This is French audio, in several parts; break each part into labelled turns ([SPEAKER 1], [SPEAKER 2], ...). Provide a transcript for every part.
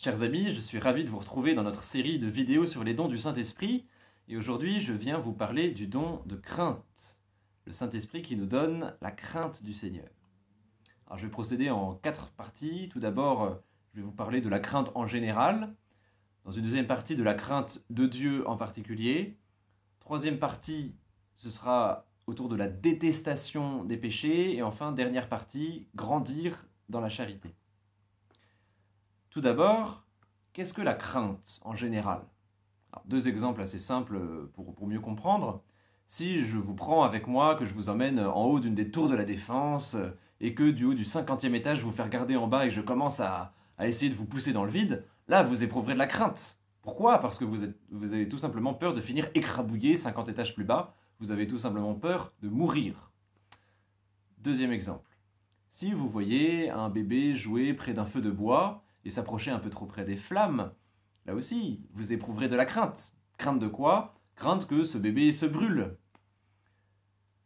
[SPEAKER 1] Chers amis, je suis ravi de vous retrouver dans notre série de vidéos sur les dons du Saint-Esprit. Et aujourd'hui, je viens vous parler du don de crainte. Le Saint-Esprit qui nous donne la crainte du Seigneur. Alors, je vais procéder en 4 parties. Tout d'abord, je vais vous parler de la crainte en général. Dans une deuxième partie, de la crainte de Dieu en particulier. Troisième partie, ce sera autour de la détestation des péchés. Et enfin, dernière partie, grandir dans la charité. Tout d'abord, qu'est-ce que la crainte en général? Alors, 2 exemples assez simples pour mieux comprendre. Si je vous prends avec moi, que je vous emmène en haut d'une des tours de la Défense et que du haut du 50e étage, je vous fais regarder en bas et que je commence à essayer de vous pousser dans le vide, là, vous éprouverez de la crainte. Pourquoi? Parce que vous avez tout simplement peur de finir écrabouillé 50 étages plus bas. Vous avez tout simplement peur de mourir. Deuxième exemple. Si vous voyez un bébé jouer près d'un feu de bois et s'approcher un peu trop près des flammes, là aussi, vous éprouverez de la crainte. Crainte de quoi? Crainte que ce bébé se brûle.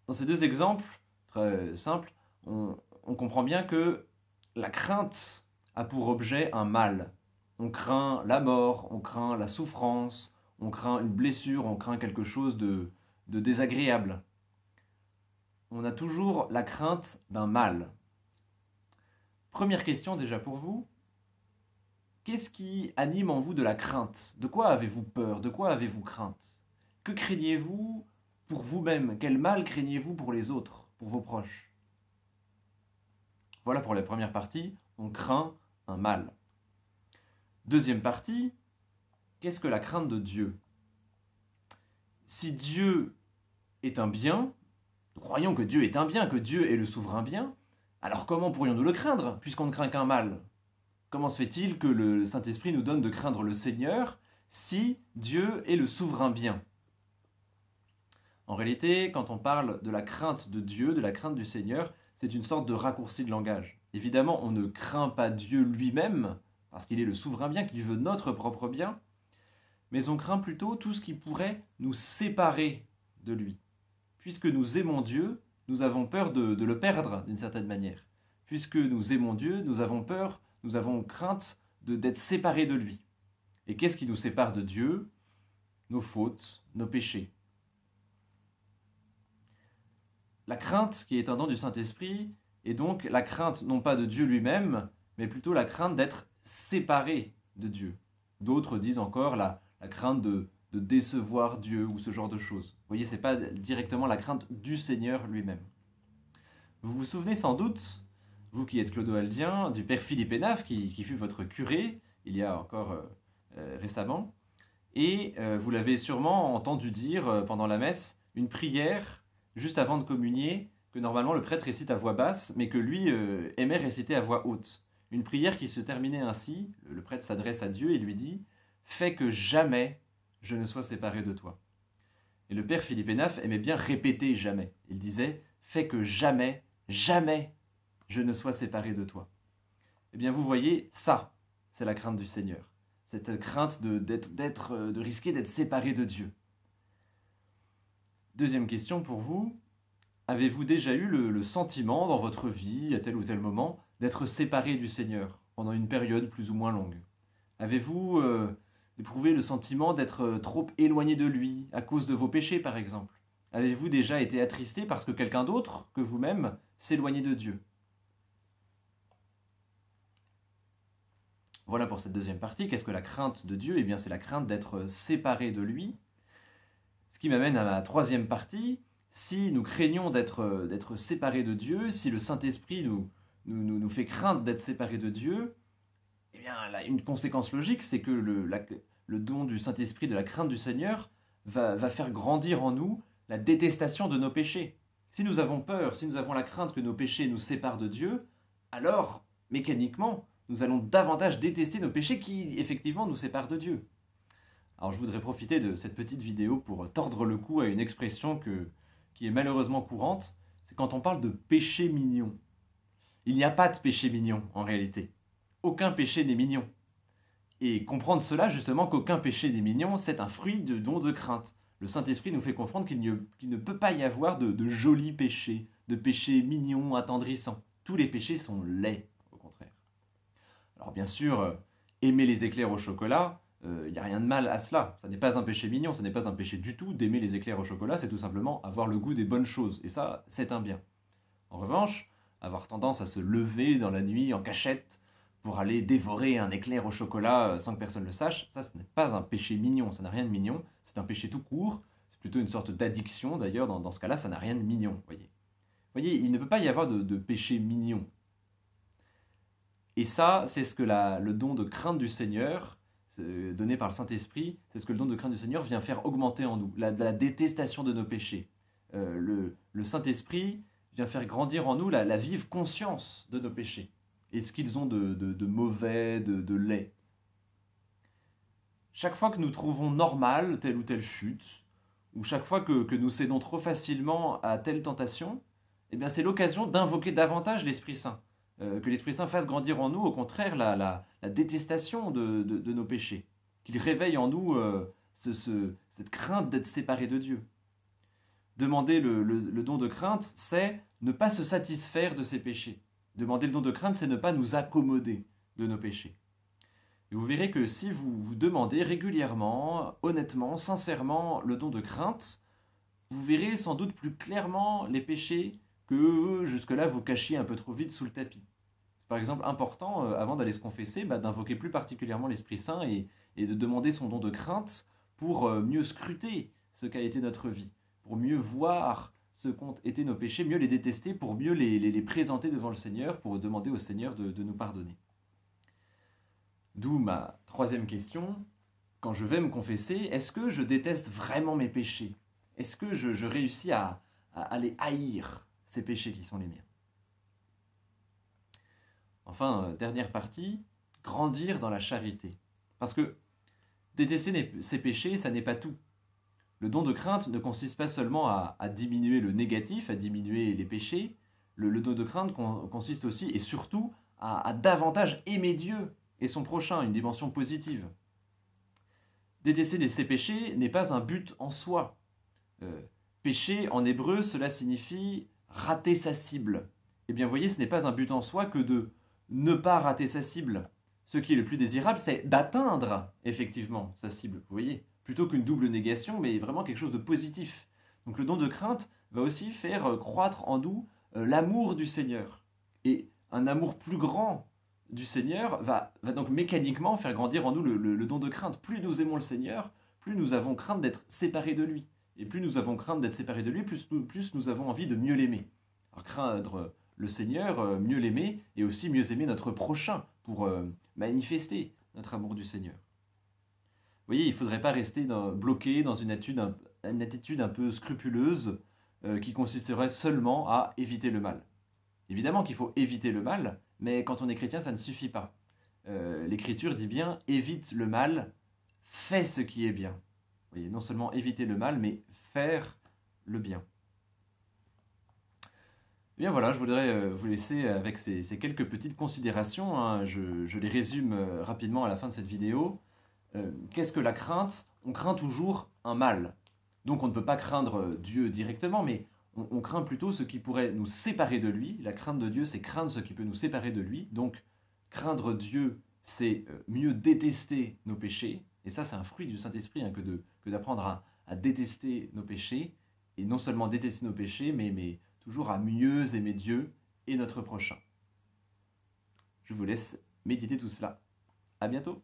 [SPEAKER 1] Dans ces 2 exemples, très simples, on comprend bien que la crainte a pour objet un mal. On craint la mort, on craint la souffrance, on craint une blessure, on craint quelque chose de désagréable. On a toujours la crainte d'un mal. Première question déjà pour vous. Qu'est-ce qui anime en vous de la crainte? De quoi avez-vous peur? De quoi avez-vous crainte? Que craignez-vous pour vous-même? Quel mal craignez-vous pour les autres, pour vos proches? Voilà pour la première partie, on craint un mal. Deuxième partie, qu'est-ce que la crainte de Dieu? Si Dieu est un bien, nous croyons que Dieu est un bien, que Dieu est le souverain bien, alors comment pourrions-nous le craindre, puisqu'on ne craint qu'un mal? Comment se fait-il que le Saint-Esprit nous donne de craindre le Seigneur si Dieu est le souverain bien? En réalité, quand on parle de la crainte de Dieu, de la crainte du Seigneur, c'est une sorte de raccourci de langage. Évidemment, on ne craint pas Dieu lui-même, parce qu'il est le souverain bien, qui veut notre propre bien, mais on craint plutôt tout ce qui pourrait nous séparer de lui. Puisque nous aimons Dieu, nous avons peur de le perdre d'une certaine manière. Puisque nous aimons Dieu, nous avons peur, nous avons crainte d'être séparés de lui. Et qu'est-ce qui nous sépare de Dieu? Nos fautes, nos péchés. La crainte, qui est un don du Saint-Esprit, est donc la crainte non pas de Dieu lui-même, mais plutôt la crainte d'être séparé de Dieu. D'autres disent encore la crainte de décevoir Dieu ou ce genre de choses. Vous voyez, ce n'est pas directement la crainte du Seigneur lui-même. Vous vous souvenez sans doute, vous qui êtes clodoaldien, du père Philippe Hénaf, qui fut votre curé il y a encore récemment, et vous l'avez sûrement entendu dire pendant la messe, une prière juste avant de communier, que normalement le prêtre récite à voix basse, mais que lui aimait réciter à voix haute. Une prière qui se terminait ainsi, le prêtre s'adresse à Dieu et lui dit « Fais que jamais je ne sois séparé de toi ». Et le père Philippe Hénaf aimait bien répéter « jamais ». Il disait « Fais que jamais, jamais je ne sois séparé de toi ». Eh bien vous voyez, ça, c'est la crainte du Seigneur. Cette crainte de risquer d'être séparé de Dieu. Deuxième question pour vous. Avez-vous déjà eu le sentiment dans votre vie, à tel ou tel moment, d'être séparé du Seigneur pendant une période plus ou moins longue? Avez-vous éprouvé le sentiment d'être trop éloigné de lui, à cause de vos péchés par exemple? Avez-vous déjà été attristé parce que quelqu'un d'autre que vous-même s'éloignait de Dieu? Voilà pour cette deuxième partie. Qu'est-ce que la crainte de Dieu? Eh bien, c'est la crainte d'être séparé de lui. Ce qui m'amène à ma troisième partie. Si nous craignons d'être séparés de Dieu, si le Saint-Esprit nous fait craindre d'être séparés de Dieu, eh bien, là, une conséquence logique, c'est que le don du Saint-Esprit, de la crainte du Seigneur, va faire grandir en nous la détestation de nos péchés. Si nous avons peur, si nous avons la crainte que nos péchés nous séparent de Dieu, alors, mécaniquement, nous allons davantage détester nos péchés qui, effectivement, nous séparent de Dieu. Alors, je voudrais profiter de cette petite vidéo pour tordre le cou à une expression qui est malheureusement courante, c'est quand on parle de péché mignon. Il n'y a pas de péché mignon, en réalité. Aucun péché n'est mignon. Et comprendre cela, justement, qu'aucun péché n'est mignon, c'est un fruit de don de crainte. Le Saint-Esprit nous fait comprendre qu'il ne peut pas y avoir de jolis péchés, de péchés mignons, attendrissants. Tous les péchés sont laids, au contraire. Alors bien sûr, Aimer les éclairs au chocolat, il n'y a rien de mal à cela. Ça n'est pas un péché mignon, ça n'est pas un péché du tout d'aimer les éclairs au chocolat, c'est tout simplement avoir le goût des bonnes choses. Et ça, c'est un bien. En revanche, avoir tendance à se lever dans la nuit en cachette pour aller dévorer un éclair au chocolat sans que personne le sache, ça, ce n'est pas un péché mignon, ça n'a rien de mignon, c'est un péché tout court, c'est plutôt une sorte d'addiction d'ailleurs, dans ce cas-là, ça n'a rien de mignon, voyez. Voyez, il ne peut pas y avoir de péché mignon. Et ça, c'est ce que le don de crainte du Seigneur, donné par le Saint-Esprit, c'est ce que le don de crainte du Seigneur vient faire augmenter en nous, la détestation de nos péchés. Le Saint-Esprit vient faire grandir en nous la vive conscience de nos péchés et ce qu'ils ont de mauvais, de laid. Chaque fois que nous trouvons normal telle ou telle chute, ou chaque fois que nous cédons trop facilement à telle tentation, eh bien c'est l'occasion d'invoquer davantage l'Esprit Saint. Que l'Esprit Saint fasse grandir en nous, au contraire, la détestation de nos péchés. Qu'il réveille en nous cette crainte d'être séparé de Dieu. Demander le don de crainte, c'est ne pas se satisfaire de ses péchés. Demander le don de crainte, c'est ne pas nous accommoder de nos péchés. Et vous verrez que si vous demandez régulièrement, honnêtement, sincèrement le don de crainte, vous verrez sans doute plus clairement les péchés que jusque-là vous cachiez un peu trop vite sous le tapis. C'est par exemple important, avant d'aller se confesser, d'invoquer plus particulièrement l'Esprit Saint et de demander son don de crainte pour mieux scruter ce qu'a été notre vie, pour mieux voir ce qu'ont été nos péchés, mieux les détester, pour mieux les présenter devant le Seigneur, pour demander au Seigneur de nous pardonner. D'où ma troisième question, quand je vais me confesser, est-ce que je déteste vraiment mes péchés? Est-ce que je réussis à les haïr, ces péchés qui sont les miens? Enfin, dernière partie, grandir dans la charité. Parce que détester ses péchés, ça n'est pas tout. Le don de crainte ne consiste pas seulement à diminuer le négatif, à diminuer les péchés. Le don de crainte consiste aussi et surtout à davantage aimer Dieu et son prochain, une dimension positive. Détester ses péchés n'est pas un but en soi. Péché, en hébreu, cela signifie rater sa cible. Eh bien, vous voyez, ce n'est pas un but en soi que de ne pas rater sa cible. Ce qui est le plus désirable, c'est d'atteindre effectivement sa cible, vous voyez, plutôt qu'une double négation, mais vraiment quelque chose de positif. Donc le don de crainte va aussi faire croître en nous l'amour du Seigneur. Et un amour plus grand du Seigneur va donc mécaniquement faire grandir en nous le don de crainte. Plus nous aimons le Seigneur, plus nous avons crainte d'être séparés de lui. Et plus nous avons crainte d'être séparés de lui, plus nous avons envie de mieux l'aimer. Alors craindre le Seigneur, mieux l'aimer, et aussi mieux aimer notre prochain pour manifester notre amour du Seigneur. Vous voyez, il ne faudrait pas rester bloqué dans une attitude un peu scrupuleuse qui consisterait seulement à éviter le mal. Évidemment qu'il faut éviter le mal, mais quand on est chrétien, ça ne suffit pas. L'Écriture dit bien « évite le mal, fais ce qui est bien ». Vous voyez, non seulement éviter le mal, mais faire le bien. Eh bien voilà, je voudrais vous laisser avec ces quelques petites considérations. Hein. Je les résume rapidement à la fin de cette vidéo. Qu'est-ce que la crainte? On craint toujours un mal. Donc on ne peut pas craindre Dieu directement, mais on craint plutôt ce qui pourrait nous séparer de lui. La crainte de Dieu, c'est craindre ce qui peut nous séparer de lui. Donc craindre Dieu, c'est mieux détester nos péchés. Et ça, c'est un fruit du Saint-Esprit hein, que d'apprendre à détester nos péchés. Et non seulement détester nos péchés, mais toujours à mieux aimer Dieu et notre prochain. Je vous laisse méditer tout cela. À bientôt.